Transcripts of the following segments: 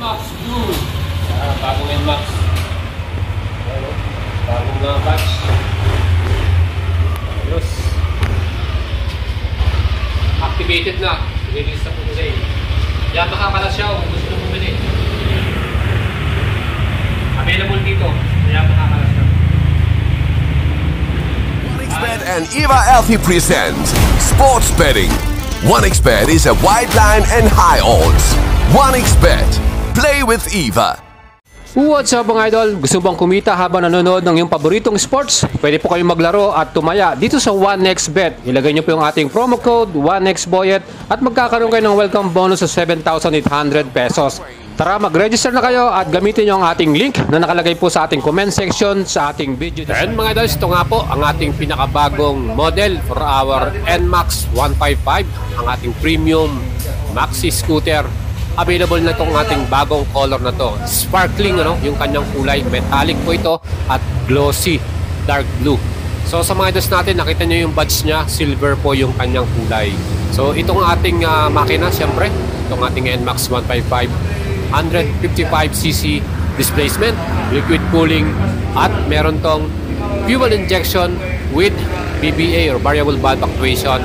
NMAX Blue. Bagong NMAX. Bagong batch. Ayos. Activated na. Release na po kasi. Yan, makakala siya kung gusto nyo bumili. Available dito. Yan, makakala siya. 1xBet and Eva Alfie present Sports Betting. 1xBet is a wide line and high odds. 1xBet. Play with Eva. What's up mga idol? Gusto bang kumita habang nanonood ng iyong paboritong sports? Pwede po kayong maglaro at tumaya dito sa 1xBet. Ilagay nyo po yung ating promo code 1xBoyet at magkakaroon kayo ng welcome bonus sa 7,800 pesos. Tara, mag-register na kayo at gamitin nyo ang ating link na nakalagay po sa ating comment section sa ating video. And mga idol, ito nga po ang ating pinakabagong model for our NMAX 155, ang ating premium maxi scooter. Available na itong ating bagong color na to. Sparkling, yung kanyang kulay. Metallic po ito at glossy dark blue. So sa mga idols natin, nakita nyo yung badge nya, silver po yung kanyang kulay. So itong ating makina, siyempre, itong ating NMAX 155, 155cc displacement, liquid cooling, at meron tong fuel injection with VVA or variable valve actuation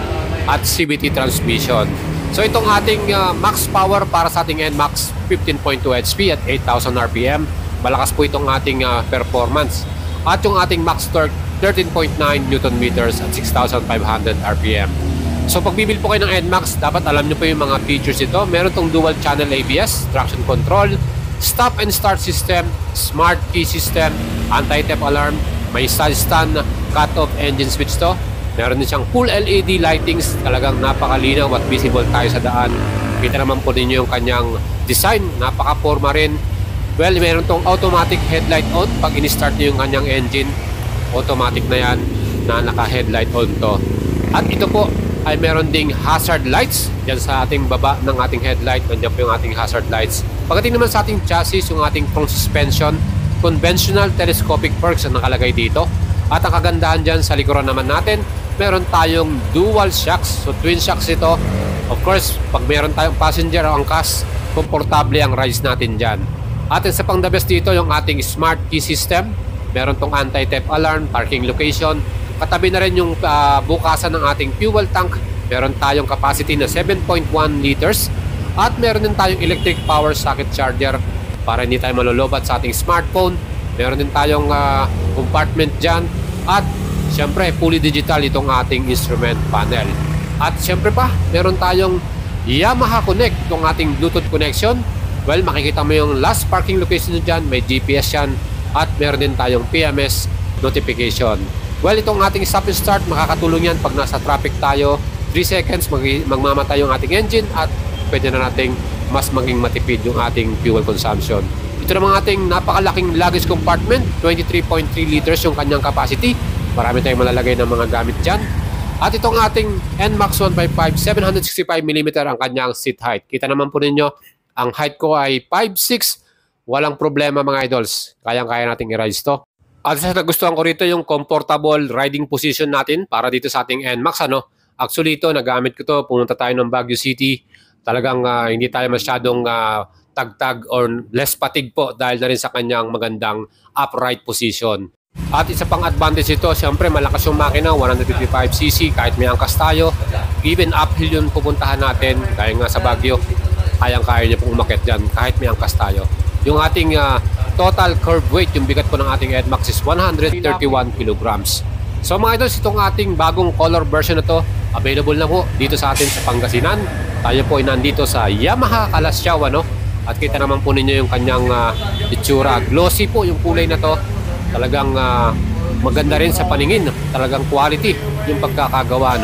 at CVT transmission. So itong ating max power para sa ating NMAX 15.2 HP at 8,000 RPM. Malakas po itong ating performance. At yung ating max torque 13.9 Newton meters at 6,500 RPM. So pag bibil po kayo ng NMAX, dapat alam nyo po yung mga features ito. Meron tong dual channel ABS, traction control, stop and start system, smart key system, anti-theft alarm, may side stand cut-off engine switch to. Meron din siyang full LED lightings, talagang napakalinaw at visible tayo sa daan. Kita naman po ninyo yung kanyang design, napaka-forma rin. Well, meron tong automatic headlight on. Pag in-start nyo yung kanyang engine, automatic na yan na naka-headlight on to. At ito po ay meron ding hazard lights dyan sa ating baba ng ating headlight. Nandiyan po yung ating hazard lights. Pagdating naman sa ating chassis, yung ating front suspension, conventional telescopic forks ang nakalagay dito. At ang kagandahan dyan sa likuran naman natin, meron tayong dual shocks. So twin shocks ito. Of course, pag meron tayong passenger o angkas, komportable ang rides natin dyan. At sa pang the best dito, yung ating smart key system. Meron tong anti-theft alarm, parking location. Katabi na rin yung bukasan ng ating fuel tank. Meron tayong capacity na 7.1 liters. At meron din tayong electric power socket charger para hindi tayo malolobat sa ating smartphone. Meron din tayong compartment dyan. At siyempre, fully digital itong ating instrument panel. At siyempre pa, meron tayong Yamaha Connect, itong ating Bluetooth connection. Well, makikita mo yung last parking location dyan. May GPS yan. At meron din tayong PMS notification. Well, itong ating stop and start, makakatulong yan pag nasa traffic tayo. 3 seconds, magmamatay yung ating engine at pwede na nating mas maging matipid yung ating fuel consumption. Ito namang ating napakalaking luggage compartment, 23.3 liters yung kanyang capacity. Marami tayong malalagay ng mga gamit dyan. At itong ating NMAX 155, 765mm ang kanyang seat height. Kita naman po ninyo, ang height ko ay 5'6". Walang problema mga idols. Kayang-kaya nating i-rise to. At sa nagustuhan ko rito yung comfortable riding position natin para dito sa ating NMAX. Actually ito, nagamit ko to. Pumunta tayo ng Baguio City. Talagang hindi tayo masyadong tagtag or less fatigue po dahil na rin sa kanyang magandang upright position. At isa pang advantage ito, siyempre malakas yung makina, 155cc, kahit may angkas tayo. Even uphill yung pupuntahan natin, dahil nga sa Baguio, kayang-kaya niya pong umakyat dyan kahit may angkas tayo. Yung ating total curve weight, yung bigat po ng ating NMAX is 131 kilograms. So mga idols, itong ating bagong color version na to, available na po dito sa atin sa Pangasinan. Tayo po ay nandito sa Yamaha Calasiao, At kita naman po ninyo yung kanyang itsura. Glossy po yung kulay na to. Talagang maganda rin sa paningin. Talagang quality yung pagkakagawa,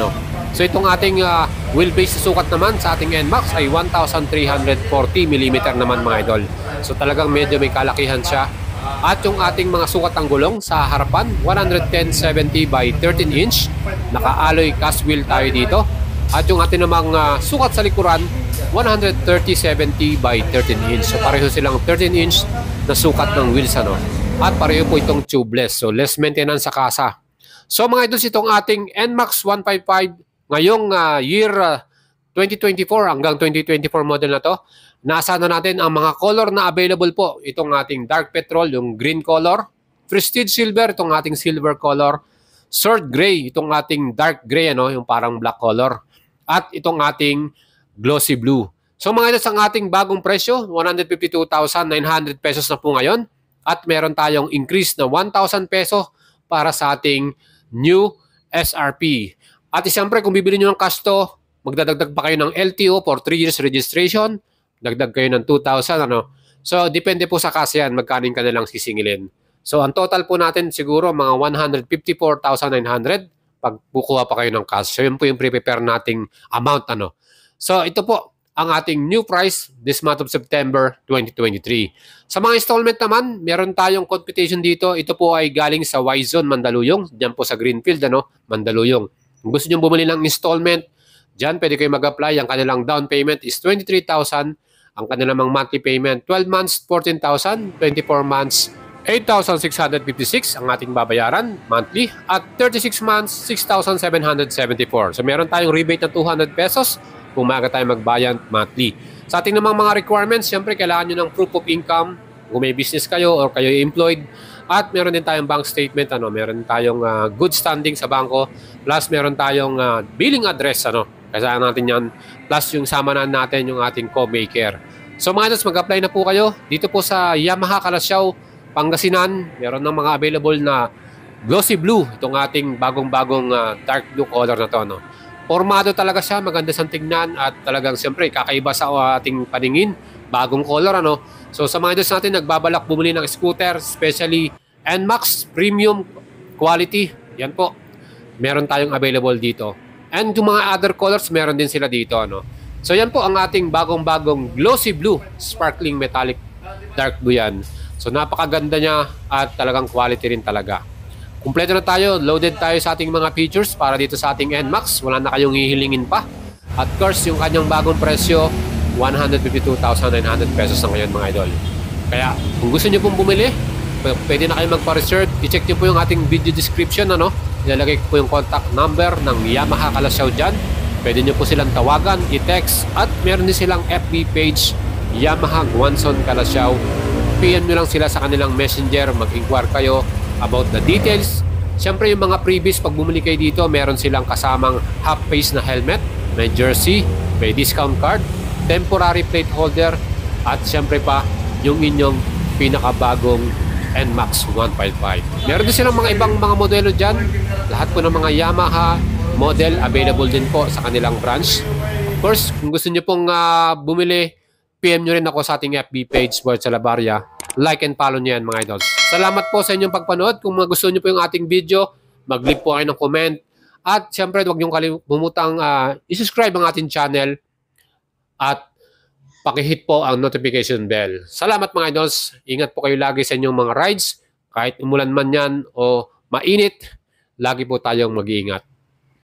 So itong ating wheelbase sukat naman sa ating NMAX ay 1,340mm naman mga idol. So talagang medyo may kalakihan siya. At yung ating mga sukat ng gulong sa harapan, 110/70 by 13 inch. Naka-alloy cast wheel tayo dito. At yung ating namang sukat sa likuran, 130/70 by 13 inch. So pareho silang 13 inch na sukat ng wheels, At pareho po itong tubeless. So less maintenance sa kasa. So mga idols, itong ating NMAX 155 ngayong year 2024 hanggang 2024 model na to. Nasa na natin ang mga color na available po. Itong ating dark petrol, yung green color. Prestige silver, itong ating silver color. Sword gray, itong ating dark gray, ano, yung parang black color. At itong ating glossy blue. So mga ito ang ating bagong presyo, 152,900 pesos na po ngayon. At meron tayong increase na 1,000 peso para sa ating new SRP. At siyempre kung bibili nyo ng cash to, magdadagdag pa kayo ng LTO for 3 years registration. Dagdag kayo ng 2,000. Ano? So depende po sa cash yan, magkaning ka na lang sisingilin. So ang total po natin siguro mga 154,900 pag kukuha pa kayo ng cash. So yun po yung prepare nating amount. Ano? So ito po ang ating new price this month of September 2023. Sa mga installment naman, meron tayong competition dito. Ito po ay galing sa Y-Zone Mandaluyong. Diyan po sa Greenfield, ano? Mandaluyong. Kung gusto nyo bumili ng installment, diyan pwede kayo mag-apply. Ang kanilang down payment is 23,000. Ang kanilang monthly payment, 12 months, 14,000. 24 months, 8,656 ang ating babayaran monthly. At 36 months, 6,774. So meron tayong rebate na 200 pesos kung maaga tayo magbayad monthly. Sa ating namang mga requirements, syempre kailangan nyo ng proof of income kung may business kayo or kayo employed. At meron din tayong bank statement, ano, meron tayong good standing sa bangko, plus meron tayong billing address, ano, kasama natin yan, plus yung samanan natin yung ating co-maker. So mga idols, mag-apply na po kayo dito po sa Yamaha Calasiao, Pangasinan. Meron ng mga available na glossy blue, itong ating bagong-bagong dark blue color na to, no. Formado talaga siya, maganda siyang tignan at talagang siyempre kakaiba sa ating paningin. Bagong color, ano. So sa mga idols natin nagbabalak bumili ng scooter, especially NMAX Premium Quality, yan po. Meron tayong available dito. And yung mga other colors, meron din sila dito, ano. So yan po ang ating bagong-bagong glossy blue, sparkling metallic dark blue yan. So napakaganda niya at talagang quality rin talaga. Kumpleto na tayo, loaded tayo sa ating mga features para dito sa ating NMAX. Wala na kayong hihilingin pa. At course, yung kanyang bagong presyo, 152,900 pesos na ngayon mga idol. Kaya kung gusto nyo pong bumili, pwede na kayo magpa-reserve. I-check nyo po yung ating video description. Ano? Ilalagay ko po yung contact number ng Yamaha Calasiao dyan. Pwede nyo po silang tawagan, i-text. At meron din silang FB page, Yamaha Guanzon Calasiao. PM nyo lang sila sa kanilang messenger. Mag-inquire kayo about the details. Siyempre yung mga previous pag bumili kayo dito, meron silang kasamang half face na helmet, may jersey, may discount card, temporary plate holder, at siyempre pa yung inyong pinakabagong NMAX 155. Meron din silang mga ibang mga modelo dyan. Lahat po ng mga Yamaha model available din po sa kanilang branch. Of course, kung gusto nyo pong bumili, PM nyo rin ako sa ating FB page, Boyd Salabarria. Like and follow nyo yan mga idols. Salamat po sa inyong pagpanood. Kung gusto nyo po yung ating video, mag-leave po kayo ng comment. At siyempre, huwag nyo kalimutang i-subscribe ang ating channel at pakihit po ang notification bell. Salamat mga idols. Ingat po kayo lagi sa inyong mga rides. Kahit umulan man yan o mainit, lagi po tayong mag-iingat.